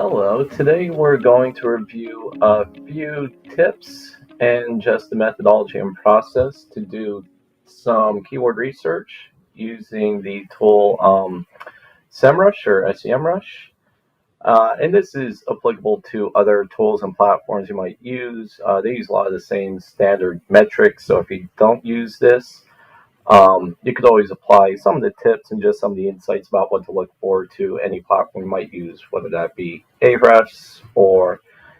Hello, today we're going to review a few tips and just the methodology and process to do some keyword research using the tool SEMRush or SEMRush. And this is applicable to other tools and platforms you might use. They use a lot of the same standard metrics, so if you don't use this, you could always apply some of the tips and just some of the insights about what to look for to any platform you might use, whether that be Ahrefs or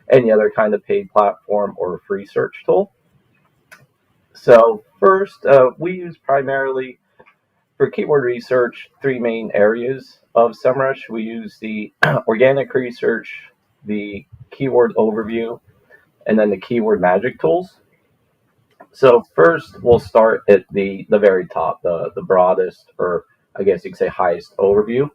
any other kind of paid platform or free search tool. So first, we use primarily for keyword research three main areas of SEMrush. We use the organic research, the keyword overview, and then the keyword magic tools. So first, we'll start at the very top, the broadest, or I guess you could say highest overview.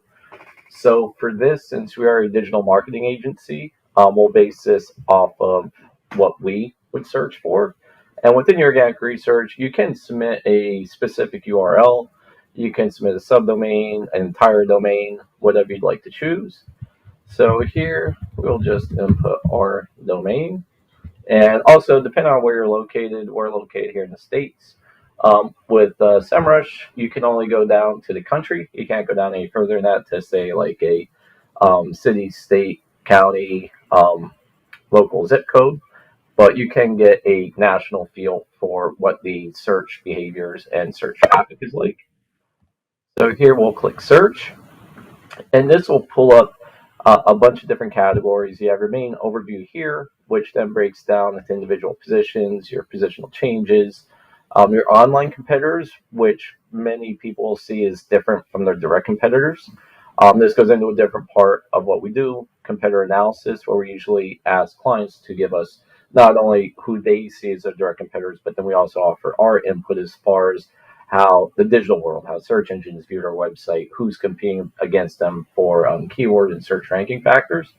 So for this, since we are a digital marketing agency, we'll base this off of what we would search for. And within your organic research, you can submit a specific URL. You can submit a subdomain, an entire domain, whatever you'd like to choose. So here, we'll just input our domain. And also, depending on where you're located, we're located here in the States. With SEMrush, you can only go down to the country. You can't go down any further than that to say like a city, state, county, local zip code. But you can get a national feel for what the search behaviors and search traffic is like. So here we'll click search, and this will pull up a bunch of different categories. You have your main overview here, which then breaks down into individual positions, your positional changes, your online competitors, which many people see as different from their direct competitors. This goes into a different part of what we do, competitor analysis, where we usually ask clients to give us not only who they see as their direct competitors, but then we also offer our input as far as how the digital world, how search engines view our website, who's competing against them for keyword and search ranking factors.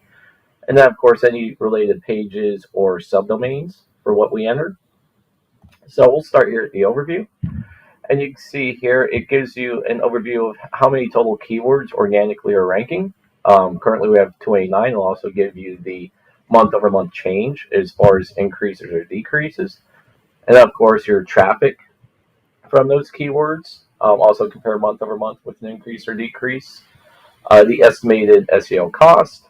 And then, of course, any related pages or subdomains for what we entered. So we'll start here at the overview. And you can see here, it gives you an overview of how many total keywords organically are ranking. Currently, we have 289. It'll also give you the month-over-month change as far as increases or decreases. And then, of course, your traffic from those keywords. Also compare month over month with an increase or decrease. The estimated SEO cost.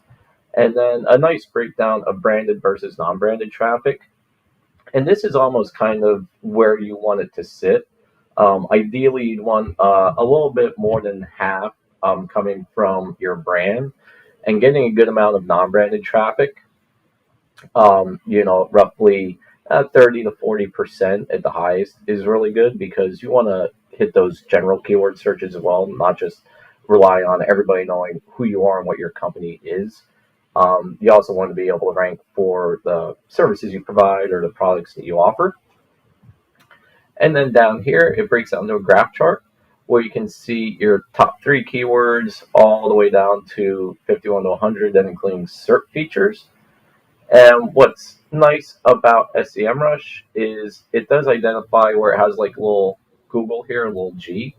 And then a nice breakdown of branded versus non-branded traffic. And this is almost kind of where you want it to sit. Ideally, you'd want a little bit more than half coming from your brand and getting a good amount of non-branded traffic. Roughly 30 to 40% at the highest is really good because you want to hit those general keyword searches as well, not just rely on everybody knowing who you are and what your company is. You also want to be able to rank for the services you provide or the products that you offer. And then down here, it breaks out into a graph chart where you can see your top 3 keywords all the way down to 51 to 100, then including SERP features. And what's nice about SEMrush is it does identify where it has like a little Google here, a little G.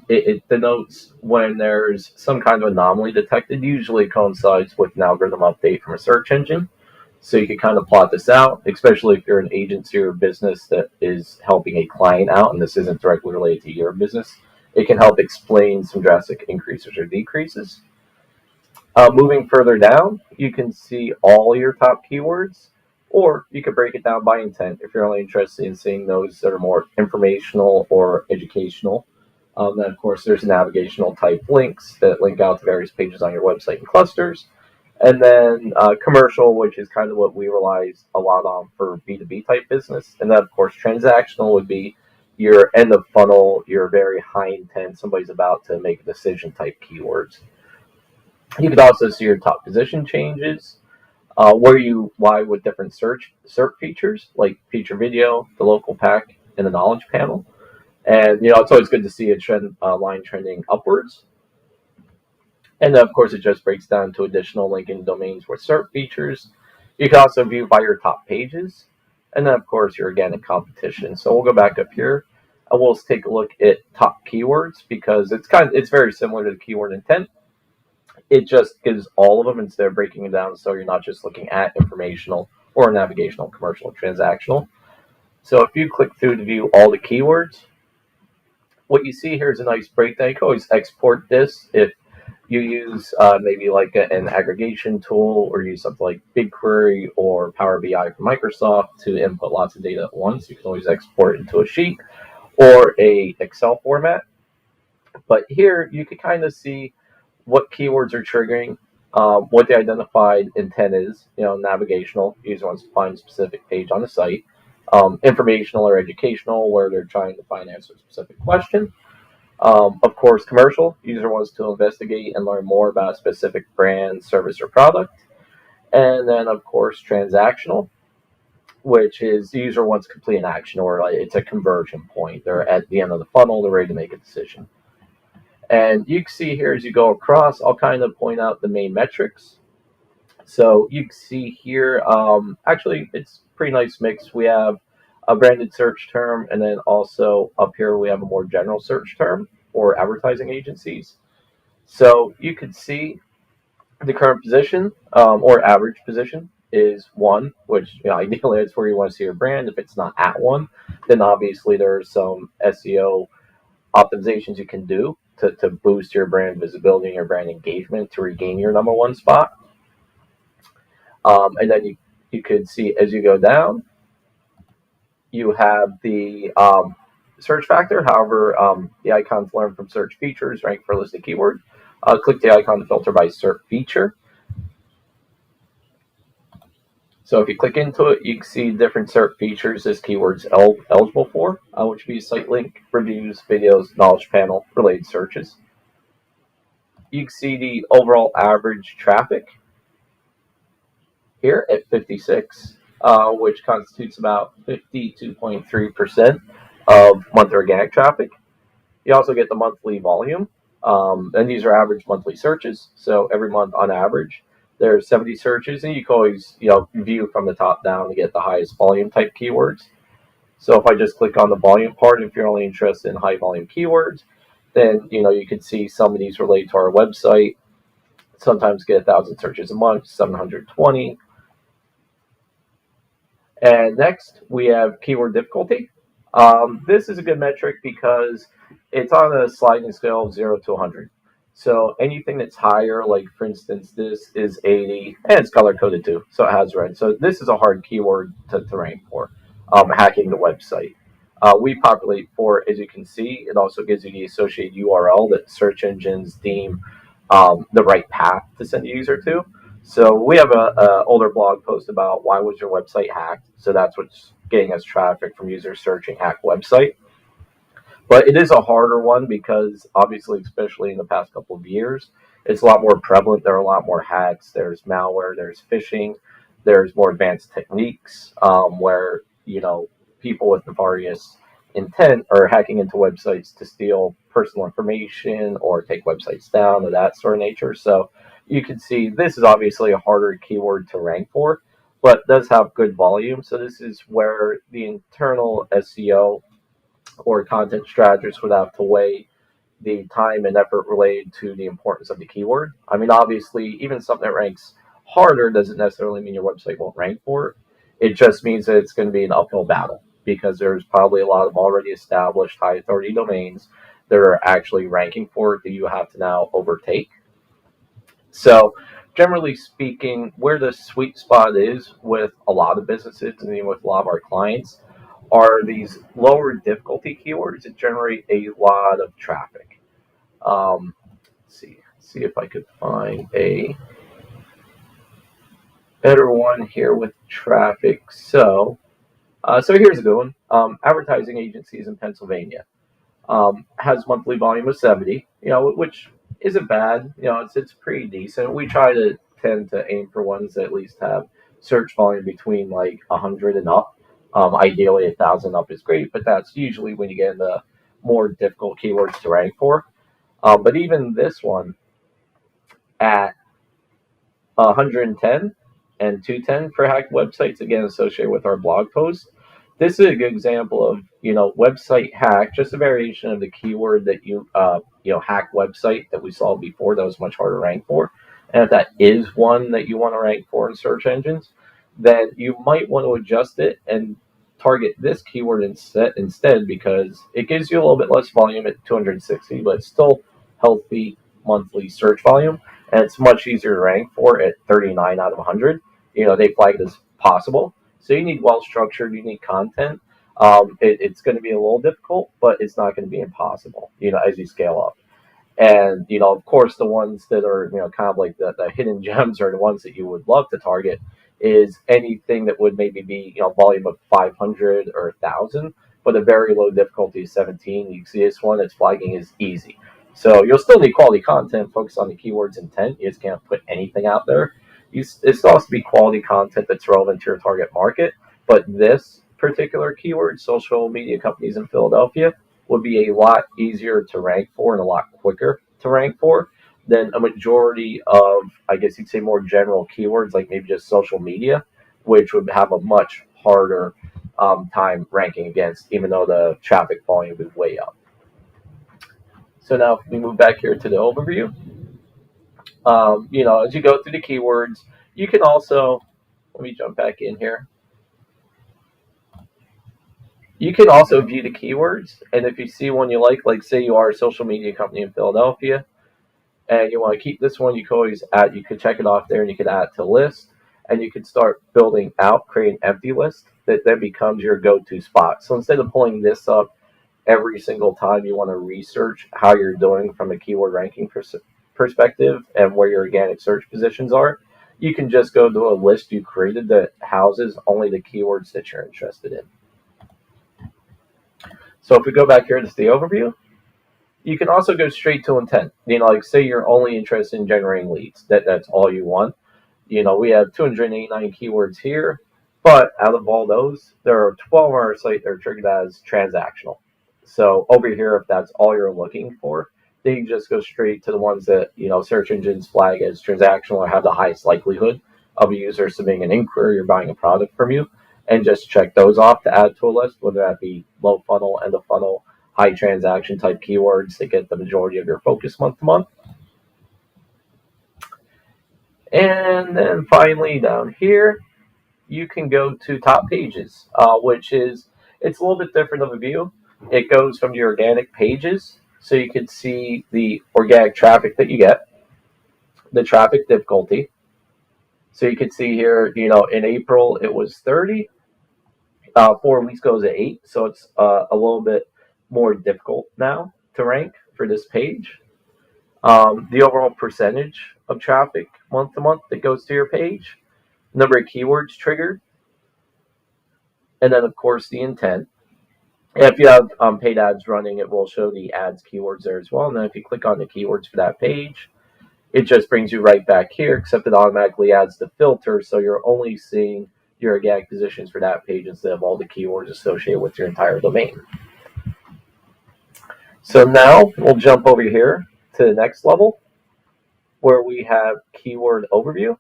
It denotes when there's some kind of anomaly detected. Usually coincides with an algorithm update from a search engine. So you can kind of plot this out, especially if you're an agency or business that is helping a client out, and this isn't directly related to your business. It can help explain some drastic increases or decreases. Moving further down, you can see all your top keywords, or you could break it down by intent if you're only interested in seeing those that are more informational or educational. Then, of course, there's navigational type links that link out to various pages on your website and clusters. And then commercial, which is kind of what we rely a lot on for B2B type business. And then, of course, transactional would be your end of funnel, your very high intent, somebody's about to make a decision type keywords. You could also see your top position changes, where you lie with different search features like feature video, the local pack, and the knowledge panel. And it's always good to see a trend line trending upwards. And then, of course, it just breaks down to additional linking domains with SERP features. You can also view by your top pages, and then, of course, your organic competition. So we'll go back up here, and we'll take a look at top keywords because it's very similar to the keyword intent. It just gives all of them instead of breaking it down, so you're not just looking at informational or navigational, commercial, transactional. So if you click through to view all the keywords, what you see here is a nice breakdown. You can always export this if you use maybe like an aggregation tool, or use something like BigQuery or Power BI from Microsoft to input lots of data at once. You can always export it into a sheet or a Excel format. But here you can kind of see what keywords are triggering, what the identified intent is. Navigational, user wants to find a specific page on the site. Informational or educational, where they're trying to find answer to a specific question. Of course, commercial, user wants to investigate and learn more about a specific brand, service, or product. And then, of course, transactional, which is the user wants to complete an action, or like it's a conversion point. They're at the end of the funnel, they're ready to make a decision. And you can see here as you go across, I'll kind of point out the main metrics. So you can see here, actually, it's a pretty nice mix. We have a branded search term, and then also up here we have a more general search term for advertising agencies. So you could see the current position, or average position, is 1, which ideally is where you want to see your brand. If it's not at 1, then obviously there are some SEO optimizations you can do to boost your brand visibility and your brand engagement to regain your number 1 spot. And then you could see as you go down, you have the search factor. However, the icons learn from search features, rank for a listed keyword. Click the icon to filter by search feature. So if you click into it, you can see different search features this keyword's eligible for, which would be site link, reviews, videos, knowledge panel, related searches. You can see the overall average traffic here at 56, which constitutes about 52.3% of monthly organic traffic. You also get the monthly volume, and these are average monthly searches. So every month on average, there's 70 searches, and you can always view from the top down to get the highest volume type keywords. So if I just click on the volume part, if you're only interested in high volume keywords, then you can see some of these relate to our website. Sometimes get 1,000 searches a month, 720. And next, we have keyword difficulty. This is a good metric because it's on a sliding scale of 0 to 100. So anything that's higher, like for instance, this is 80, and it's color coded too, so it has red. So this is a hard keyword to rank for, hacking the website. We populate for, as you can see, it also gives you the associated URL that search engines deem the right path to send the user to. So we have a older blog post about why was your website hacked. So that's what's getting us traffic from users searching hack website. But it is a harder one because obviously, especially in the past couple of years, it's a lot more prevalent. There are a lot more hacks. There's malware. There's phishing. There's more advanced techniques where people with nefarious intent are hacking into websites to steal personal information or take websites down, or that sort of nature. So you can see this is obviously a harder keyword to rank for, but does have good volume. So this is where the internal SEO or content strategists would have to weigh the time and effort related to the importance of the keyword. I mean, obviously, even something that ranks harder doesn't necessarily mean your website won't rank for it. It just means that it's going to be an uphill battle because there's probably a lot of already established high authority domains that are actually ranking for it that you have to now overtake. So, generally speaking, where the sweet spot is with a lot of businesses and even with a lot of our clients are these lower difficulty keywords that generate a lot of traffic. Let's see if I could find a better one here with traffic. So here's a good one. Advertising agencies in Pennsylvania has monthly volume of 70, which isn't bad. It's pretty decent. We try to tend to aim for ones that at least have search volume between like 100 and up. Ideally, 1,000 up is great, but that's usually when you get into more difficult keywords to rank for. But even this one at 110 and 210 for hacked websites, again associated with our blog post, This is a good example of, website hack, just a variation of the keyword that hack website that we saw before that was much harder to rank for. And if that is one that you want to rank for in search engines, then you might want to adjust it and target this keyword instead because it gives you a little bit less volume at 260, but it's still healthy monthly search volume. And it's much easier to rank for at 39 out of 100. They flag it as possible. So you need well-structured, unique content. It's going to be a little difficult, but it's not going to be impossible, as you scale up. And, of course, the ones that are, kind of like the hidden gems are the ones that you would love to target is anything that would maybe be, volume of 500 or 1,000, but a very low difficulty is 17. You can see this one, its flagging is easy. So you'll still need quality content, focus on the keywords intent. You just can't put anything out there. It still has to be quality content that's relevant to your target market. But this particular keyword, social media companies in Philadelphia, would be a lot easier to rank for and a lot quicker to rank for than a majority of, I guess you'd say, more general keywords like maybe just social media, which would have a much harder time ranking against, even though the traffic volume is way up. So now if we move back here to the overview, as you go through the keywords, you can also, let me jump back in here. You can also view the keywords, and if you see one you like say you are a social media company in Philadelphia, and you want to keep this one, you could check it off there, and you could add it to list, and you could start building out, create an empty list that then becomes your go-to spot. So instead of pulling this up every single time you want to research how you're doing from a keyword ranking perspective and where your organic search positions are, you can just go to a list you created that houses only the keywords that you're interested in. So if we go back here to the overview, you can also go straight to intent. Like say you're only interested in generating leads. That's all you want. We have 289 keywords here, but out of all those, there are 12 on our site that are triggered as transactional. So over here, if that's all you're looking for, then you just go straight to the ones that, search engines flag as transactional or have the highest likelihood of a user submitting an inquiry or buying a product from you, and just check those off to add to a list, whether that be low funnel, end of funnel, high transaction type keywords that get the majority of your focus month to month. And then finally down here, you can go to top pages, which is, it's a little bit different of a view. It goes from your organic pages, so you can see the organic traffic that you get, the traffic difficulty. So you can see here, in April it was 30, 4 weeks ago it was at 8, so it's a little bit more difficult now to rank for this page. The overall percentage of traffic month to month that goes to your page, number of keywords triggered, and then of course the intent. And if you have paid ads running, it will show the ads keywords there as well. And then if you click on the keywords for that page, it just brings you right back here, except it automatically adds the filter, so you're only seeing your organic positions for that page instead of all the keywords associated with your entire domain. So now we'll jump over here to the next level where we have keyword overview.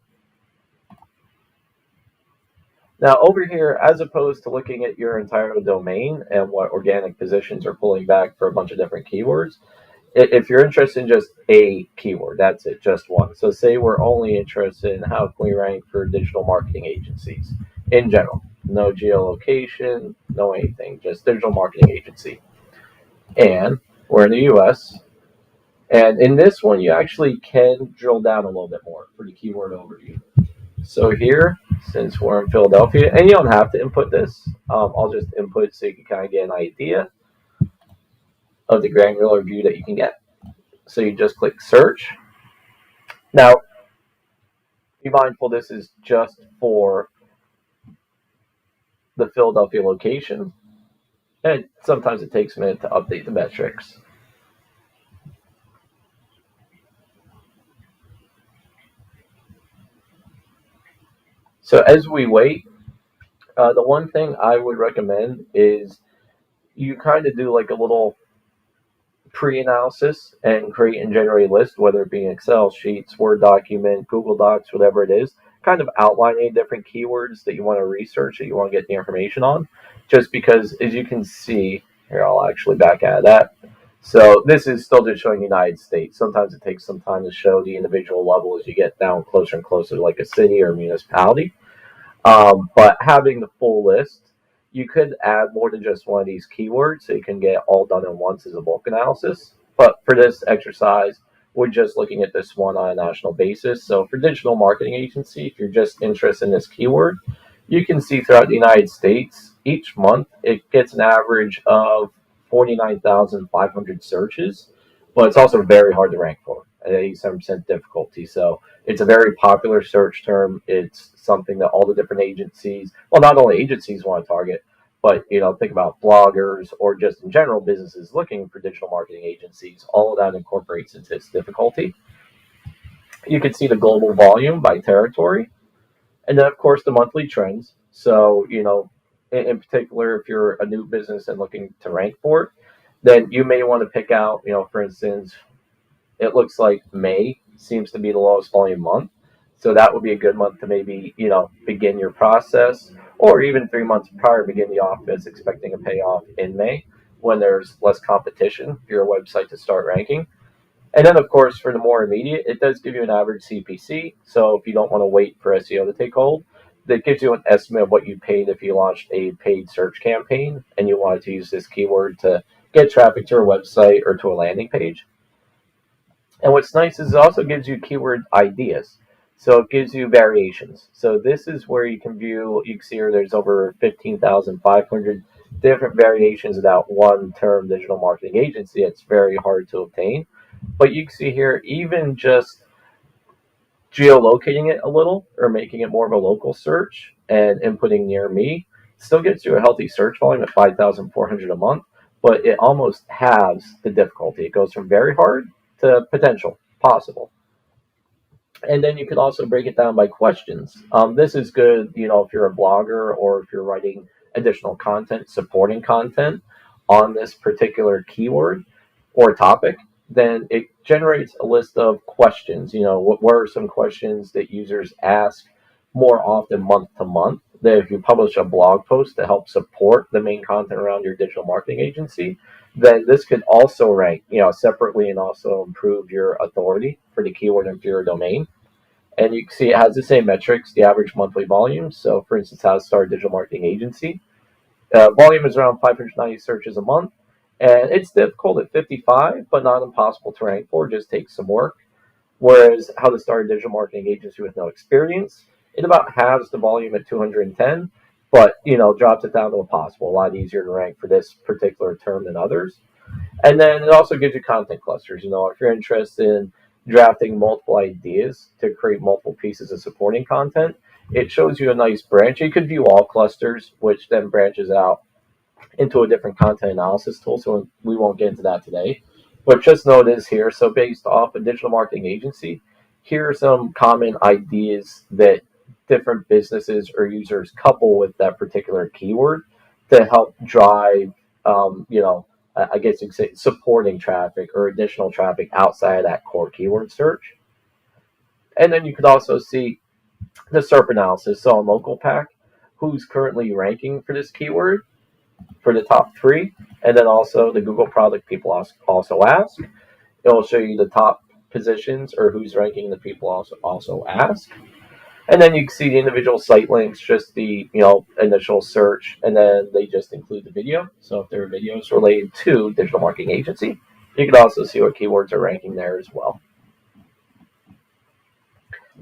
Now over here, as opposed to looking at your entire domain and what organic positions are pulling back for a bunch of different keywords, if you're interested in just a keyword, that's it, just one. So say we're only interested in how can we rank for digital marketing agencies in general. No geolocation, no anything, just digital marketing agency. And we're in the US. And in this one, you actually can drill down a little bit more for the keyword overview. So here, since we're in Philadelphia, and you don't have to input this, I'll just input so you can kind of get an idea of the granular view that you can get. So you just click search. Now, be mindful this is just for the Philadelphia location, and sometimes it takes a minute to update the metrics. So as we wait, the one thing I would recommend is you kind of do like a little pre-analysis and create and generate a list, whether it be Excel sheets, Word document, Google Docs, whatever it is. kind of outlining different keywords that you want to research, that you want to get the information on, just because, as you can see, here, I'll actually back out of that. So this is still just showing the United States. Sometimes it takes some time to show the individual level as you get down closer and closer to like a city or municipality. But having the full list, you could add more than just one of these keywords, so you can get all done at once as a bulk analysis. But for this exercise, we're just looking at this one on a national basis. So for digital marketing agency, if you're just interested in this keyword, you can see throughout the United States, each month it gets an average of 49,500 searches, but it's also very hard to rank for at 87% difficulty. So it's a very popular search term. It's something that all the different agencies, well, not only agencies want to target, but think about bloggers or just in general businesses looking for digital marketing agencies. All of that incorporates into its difficulty. You can see the global volume by territory, and then of course the monthly trends. So in particular, if you're a new business and looking to rank for it, then you may want to pick out, for instance, it looks like May seems to be the lowest volume month. So that would be a good month to maybe, begin your process, or even 3 months prior, begin the office expecting a payoff in May when there's less competition for your website to start ranking. And then, of course, for the more immediate, it does give you an average CPC. So if you don't want to wait for SEO to take hold, that gives you an estimate of what you paid if you launched a paid search campaign and you wanted to use this keyword to get traffic to your website or to a landing page. And what's nice is it also gives you keyword ideas. So it gives you variations. So this is where you can view, you can see here there's over 15,500 different variations of that one term digital marketing agency. It's very hard to obtain. But you can see here, even just geolocating it a little or making it more of a local search and inputting near me still gets you a healthy search volume at 5,400 a month, but it almost halves the difficulty. It goes from very hard to potential, possible. And then you could also break it down by questions. This is good, if you're a blogger or if you're writing additional content, supporting content on this particular keyword or topic, then it generates a list of questions. What are some questions that users ask more often month to month? That if you publish a blog post to help support the main content around your digital marketing agency, then this could also rank, separately and also improve your authority for the keyword and for your domain. And you can see it has the same metrics, the average monthly volume. So, for instance, how to start a digital marketing agency. Volume is around 590 searches a month, and it's difficult at 55, but not impossible to rank for. It just takes some work. Whereas how to start a digital marketing agency with no experience, it about halves the volume at 210, but drops it down to impossible. A lot easier to rank for this particular term than others. And then it also gives you content clusters. If you're interested in drafting multiple ideas to create multiple pieces of supporting content, it shows you a nice branch. You could view all clusters, which then branches out into a different content analysis tool. So we won't get into that today. But just know it is here. So based off a digital marketing agency, here are some common ideas that different businesses or users couple with that particular keyword to help drive, I guess you could say supporting traffic or additional traffic outside of that core keyword search. And then you could also see the SERP analysis. So on Local Pack, who's currently ranking for this keyword for the top 3, and then also the Google product people also ask. It will show you the top positions or who's ranking the people also ask. And then you can see the individual site links, just the initial search, and then they just include the video. So if there are videos related to digital marketing agency, you can also see what keywords are ranking there as well.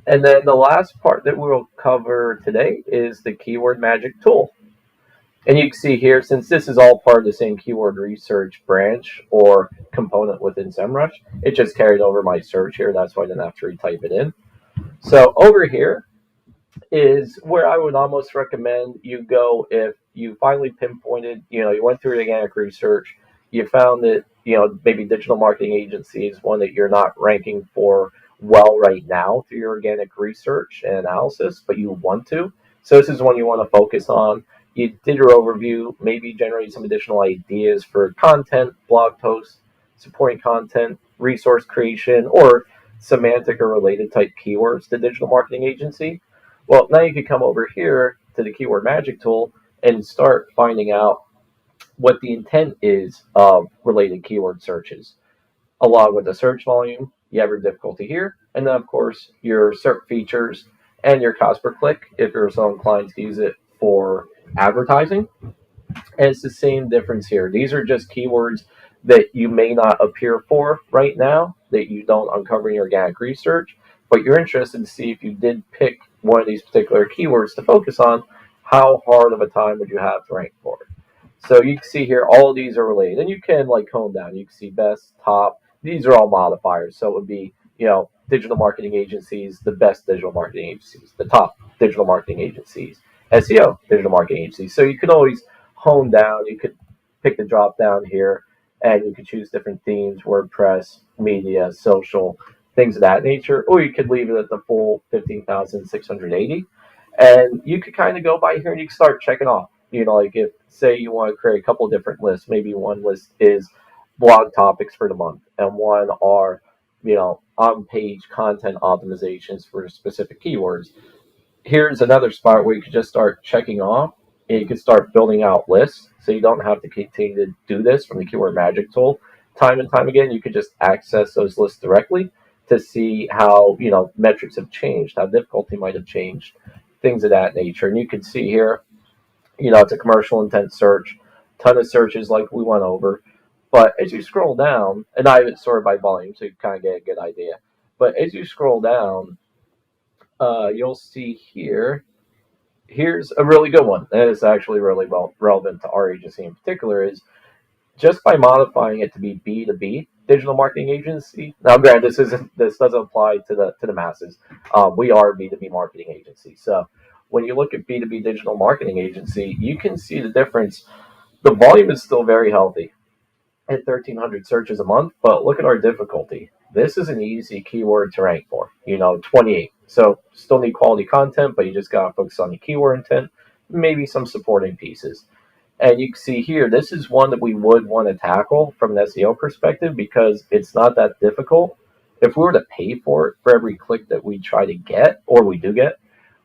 And then the last part that we will cover today is the keyword magic tool. And you can see here, since this is all part of the same keyword research branch or component within SEMRush, it just carried over my search here. That's why I didn't have to retype it in. So over here is where I would almost recommend you go if you finally pinpointed, you went through organic research, you found that, maybe digital marketing agency is one that you're not ranking for well right now through your organic research and analysis, but you want to. So this is one you want to focus on. You did your overview, maybe generate some additional ideas for content, blog posts, supporting content, resource creation, or semantic or related type keywords to digital marketing agency. Well, now you can come over here to the keyword magic tool and start finding out what the intent is of related keyword searches, along with the search volume, you have your difficulty here, and then of course your SERP features and your cost per click if you're so inclined to use it for advertising. And it's the same difference here. These are just keywords that you may not appear for right now, that you don't uncover in your organic research, but you're interested to see if you did pick one of these particular keywords to focus on, how hard of a time would you have to rank for it? So you can see here, all of these are related, and you can like hone down. You can see best, top. These are all modifiers. So it would be, digital marketing agencies, the best digital marketing agencies, the top digital marketing agencies, SEO digital marketing agencies. So you could always hone down. You could pick the drop down here, and you could choose different themes: WordPress, media, social, things of that nature. Or you could leave it at the full 15,680, and you could kind of go by here and you can start checking off. Like if say you want to create a couple different lists, maybe one list is blog topics for the month, and one are on page content optimizations for specific keywords. Here's another spot where you could just start checking off, and you can start building out lists, so you don't have to continue to do this from the keyword magic tool time and time again. You could just access those lists directly to see how metrics have changed, how difficulty might have changed, things of that nature. And you can see here, it's a commercial intent search, ton of searches like we went over. But as you scroll down, and I have it sorted by volume, so you kind of get a good idea. But as you scroll down, you'll see here, here's a really good one. And it's actually really well relevant to our agency in particular, is just by modifying it to be B2B digital marketing agency. Now, granted, this doesn't apply to the masses. We are a B2B marketing agency. So when you look at B2B digital marketing agency, you can see the difference. The volume is still very healthy at 1,300 searches a month, but look at our difficulty. This is an easy keyword to rank for, 28. So still need quality content, but you just got to focus on the keyword intent, maybe some supporting pieces. And you can see here, this is one that we would want to tackle from an SEO perspective because it's not that difficult. If we were to pay for it for every click that we try to get, or we do get,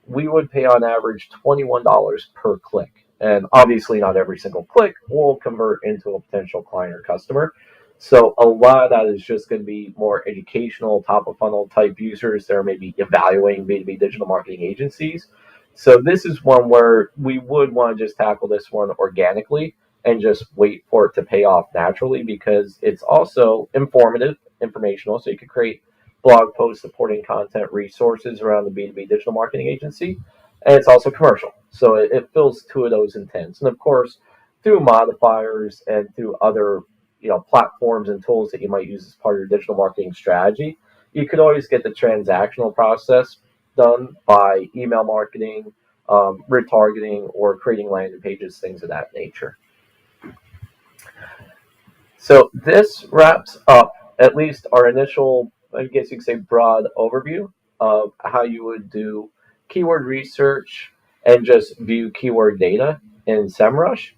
we would pay on average $21 per click. And obviously, not every single click will convert into a potential client or customer. So a lot of that is just going to be more educational, top of funnel type users that are maybe evaluating B2B digital marketing agencies. So this is one where we would want to just tackle this one organically and just wait for it to pay off naturally, because it's also informative, informational. So you could create blog posts supporting content resources around the B2B digital marketing agency. And it's also commercial. So it fills two of those intents. And of course, through modifiers and through other platforms and tools that you might use as part of your digital marketing strategy, you could always get the transactional process done by email marketing, retargeting, or creating landing pages, things of that nature. So this wraps up at least our initial, I guess you could say, broad overview of how you would do keyword research and just view keyword data in SEMRush.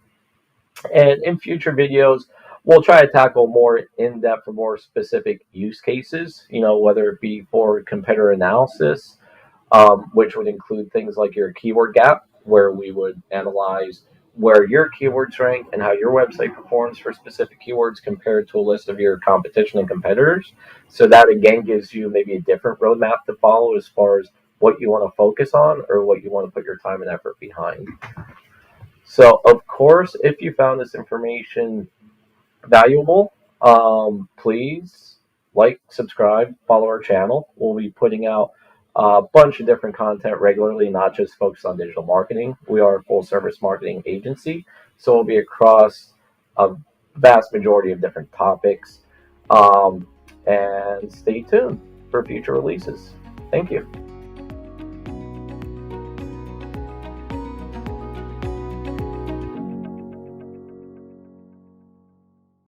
And in future videos, we'll try to tackle more in-depth or more specific use cases, whether it be for competitor analysis, which would include things like your keyword gap, where we would analyze where your keywords rank and how your website performs for specific keywords compared to a list of your competition and competitors. So that again gives you maybe a different roadmap to follow as far as what you want to focus on or what you want to put your time and effort behind. So of course, if you found this information valuable, please like, subscribe, follow our channel. We'll be putting out a bunch of different content regularly, not just focused on digital marketing. We are a full service marketing agency, so we'll be across a vast majority of different topics. And stay tuned for future releases. Thank you.